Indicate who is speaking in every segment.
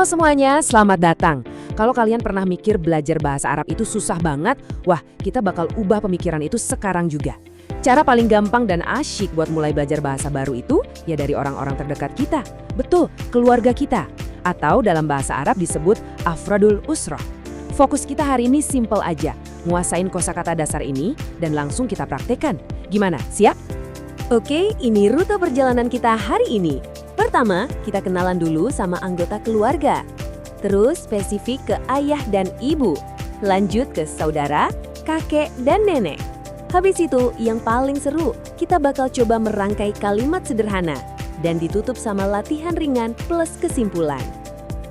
Speaker 1: semuanya, selamat datang. Kalau kalian pernah mikir belajar bahasa Arab itu susah banget, wah kita bakal ubah pemikiran itu sekarang juga. Cara paling gampang dan asyik buat mulai belajar bahasa baru itu ya dari orang-orang terdekat kita. Betul, keluarga kita. Atau dalam bahasa Arab disebut afradul usrah. Fokus kita hari ini simple aja, nguasain kosakata dasar ini dan langsung kita praktekkan. Gimana, siap?
Speaker 2: Oke, ini rute perjalanan kita hari ini. Pertama, kita kenalan dulu sama anggota keluarga. Terus spesifik ke ayah dan ibu. Lanjut ke saudara, kakek, dan nenek. Habis itu, yang paling seru, kita bakal coba merangkai kalimat sederhana. Dan ditutup sama latihan ringan plus kesimpulan.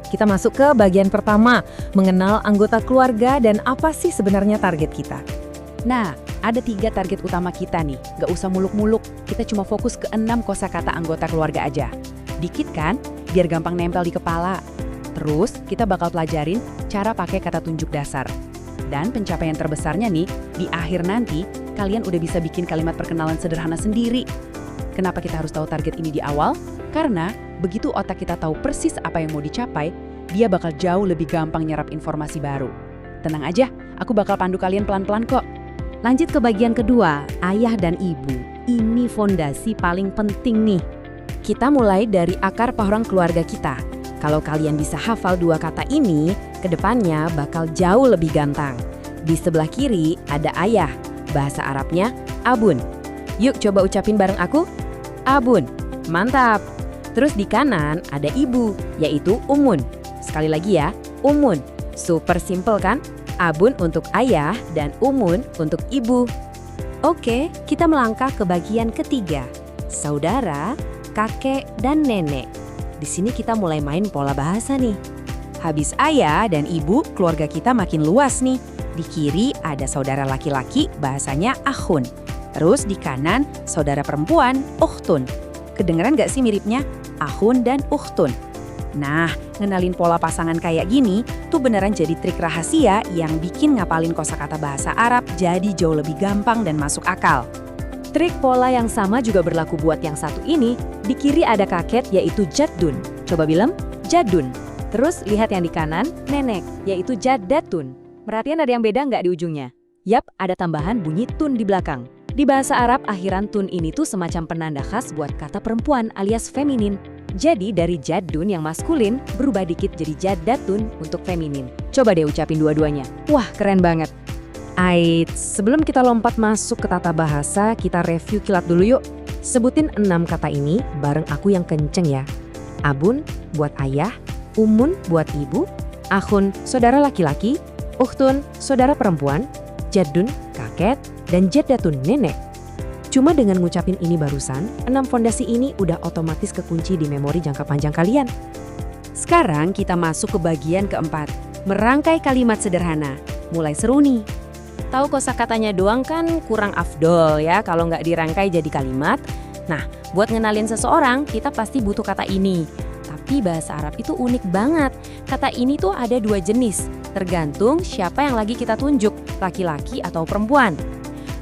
Speaker 1: Kita masuk ke bagian pertama, mengenal anggota keluarga dan apa sih sebenarnya target kita. Nah, ada 3 target utama kita nih, gak usah muluk-muluk, kita cuma fokus ke 6 kosakata anggota keluarga aja. Dikit kan, biar gampang nempel di kepala. Terus, kita bakal pelajarin cara pakai kata tunjuk dasar. Dan pencapaian terbesarnya nih, di akhir nanti, kalian udah bisa bikin kalimat perkenalan sederhana sendiri. Kenapa kita harus tahu target ini di awal? Karena, begitu otak kita tahu persis apa yang mau dicapai, dia bakal jauh lebih gampang nyerap informasi baru. Tenang aja, aku bakal pandu kalian pelan-pelan kok.
Speaker 2: Lanjut ke bagian kedua, ayah dan ibu. Ini fondasi paling penting nih.
Speaker 1: Kita mulai dari akar pohon keluarga kita. Kalau kalian bisa hafal 2 kata ini, kedepannya bakal jauh lebih gampang. Di sebelah kiri ada ayah, bahasa Arabnya abun. Yuk coba ucapin bareng aku. Abun, mantap. Terus di kanan ada ibu, yaitu umun. Sekali lagi ya, umun. Super simple kan? Abun untuk ayah dan umun untuk ibu.
Speaker 2: Oke, kita melangkah ke bagian ketiga. Saudara, kakek, dan nenek. Di sini kita mulai main pola bahasa nih.
Speaker 1: Habis ayah dan ibu, keluarga kita makin luas nih. Di kiri ada saudara laki-laki, bahasanya akhun. Terus di kanan, saudara perempuan, ukhtun. Kedengeran gak sih miripnya? Akhun dan ukhtun. Nah, ngenalin pola pasangan kayak gini tuh beneran jadi trik rahasia yang bikin ngapalin kosakata bahasa Arab jadi jauh lebih gampang dan masuk akal.
Speaker 2: Trik pola yang sama juga berlaku buat yang satu ini. Di kiri ada kakek yaitu jaddun. Coba bilang jaddun. Terus lihat yang di kanan, nenek yaitu jaddatun. Perhatian ada yang beda nggak di ujungnya? Yap, ada tambahan bunyi tun di belakang. Di bahasa Arab, akhiran tun ini tuh semacam penanda khas buat kata perempuan alias feminin. Jadi dari jaddun yang maskulin berubah dikit jadi jaddatun untuk feminin. Coba deh ucapin dua-duanya. Wah, keren banget.
Speaker 1: Ait, sebelum kita lompat masuk ke tata bahasa, kita review kilat dulu yuk. Sebutin 6 kata ini bareng aku yang kenceng ya. Abun buat ayah, umun buat ibu, akhun saudara laki-laki, ukhtun saudara perempuan, jaddun kakek, dan jaddatun nenek. Cuma dengan ngucapin ini barusan, 6 fondasi ini udah otomatis kekunci di memori jangka panjang kalian. Sekarang kita masuk ke bagian keempat, merangkai kalimat sederhana. Mulai seru nih. Tahu kosakatanya doang kan kurang afdol ya kalau nggak dirangkai jadi kalimat. Nah, buat ngenalin seseorang kita pasti butuh kata ini. Tapi bahasa Arab itu unik banget. Kata ini tuh ada 2 jenis, tergantung siapa yang lagi kita tunjuk, laki-laki atau perempuan.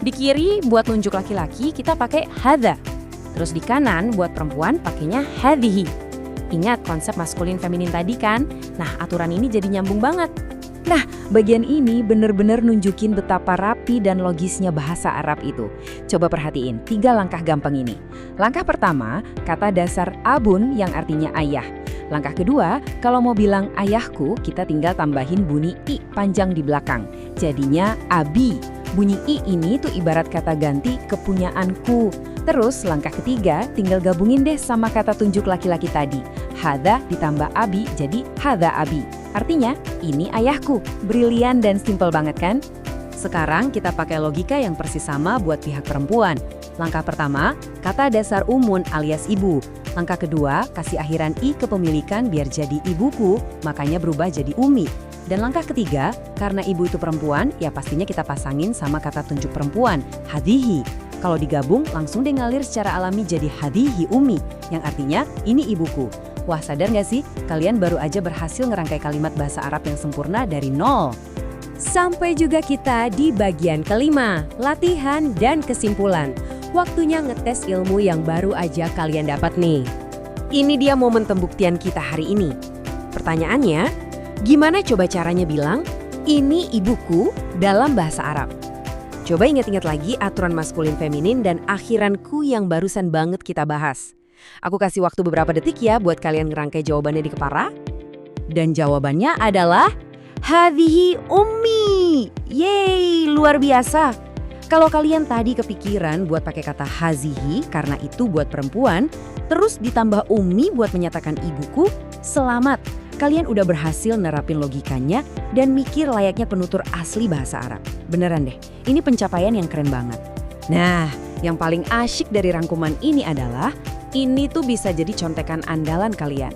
Speaker 1: Di kiri buat nunjuk laki-laki kita pakai hadza. Terus di kanan buat perempuan pakainya hadhihi. Ingat konsep maskulin feminin tadi kan? Nah, aturan ini jadi nyambung banget. Nah, bagian ini bener-bener nunjukin betapa rapi dan logisnya bahasa Arab itu. Coba perhatiin 3 langkah gampang ini. Langkah pertama, kata dasar abun yang artinya ayah. Langkah kedua, kalau mau bilang ayahku, kita tinggal tambahin bunyi i panjang di belakang. Jadinya abi. Bunyi i ini tuh ibarat kata ganti kepunyaanku. Terus langkah ketiga, tinggal gabungin deh sama kata tunjuk laki-laki tadi. Hadza ditambah abi jadi hadza abi. Artinya, ini ayahku. Brilian dan simpel banget kan? Sekarang kita pakai logika yang persis sama buat pihak perempuan. Langkah pertama, kata dasar umun alias ibu. Langkah kedua, kasih akhiran i kepemilikan biar jadi ibuku, makanya berubah jadi umi. Dan langkah ketiga, karena ibu itu perempuan, ya pastinya kita pasangin sama kata tunjuk perempuan, hadhihi. Kalau digabung, langsung deh ngalir secara alami jadi hadhihi umi, yang artinya ini ibuku. Wah, sadar gak sih? Kalian baru aja berhasil ngerangkai kalimat bahasa Arab yang sempurna dari nol.
Speaker 2: Sampai juga kita di bagian kelima, latihan dan kesimpulan. Waktunya ngetes ilmu yang baru aja kalian dapat nih.
Speaker 1: Ini dia momen pembuktian kita hari ini. Pertanyaannya, gimana coba caranya bilang, ini ibuku dalam bahasa Arab? Coba ingat-ingat lagi aturan maskulin feminin dan akhiranku yang barusan banget kita bahas. Aku kasih waktu beberapa detik ya buat kalian ngerangkai jawabannya di kepala. Dan jawabannya adalah hadhihi ummi. Yeay, luar biasa. Kalau kalian tadi kepikiran buat pakai kata hazihi karena itu buat perempuan, terus ditambah ummi buat menyatakan ibuku, selamat. Kalian udah berhasil nerapin logikanya dan mikir layaknya penutur asli bahasa Arab. Beneran deh, ini pencapaian yang keren banget. Nah, yang paling asyik dari rangkuman ini adalah, ini tuh bisa jadi contekan andalan kalian.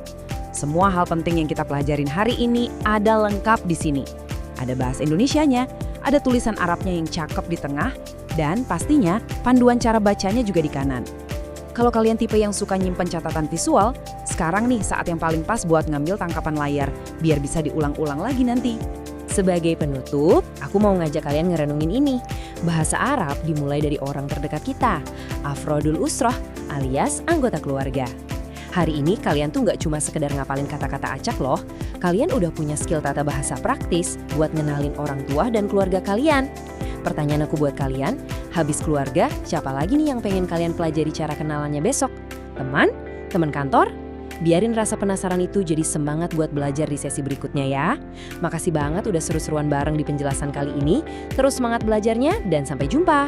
Speaker 1: Semua hal penting yang kita pelajarin hari ini ada lengkap di sini. Ada bahasa Indonesianya, ada tulisan Arabnya yang cakep di tengah, dan pastinya panduan cara bacanya juga di kanan. Kalau kalian tipe yang suka nyimpen catatan visual, sekarang nih saat yang paling pas buat ngambil tangkapan layar, biar bisa diulang-ulang lagi nanti. Sebagai penutup, aku mau ngajak kalian ngerenungin ini. Bahasa Arab dimulai dari orang terdekat kita, afrodul usroh alias anggota keluarga. Hari ini kalian tuh nggak cuma sekedar ngapalin kata-kata acak loh, kalian udah punya skill tata bahasa praktis buat ngenalin orang tua dan keluarga kalian. Pertanyaan aku buat kalian, habis keluarga, siapa lagi nih yang pengen kalian pelajari cara kenalannya besok? Teman? Teman kantor? Biarin rasa penasaran itu jadi semangat buat belajar di sesi berikutnya ya. Makasih banget udah seru-seruan bareng di penjelasan kali ini. Terus semangat belajarnya dan sampai jumpa!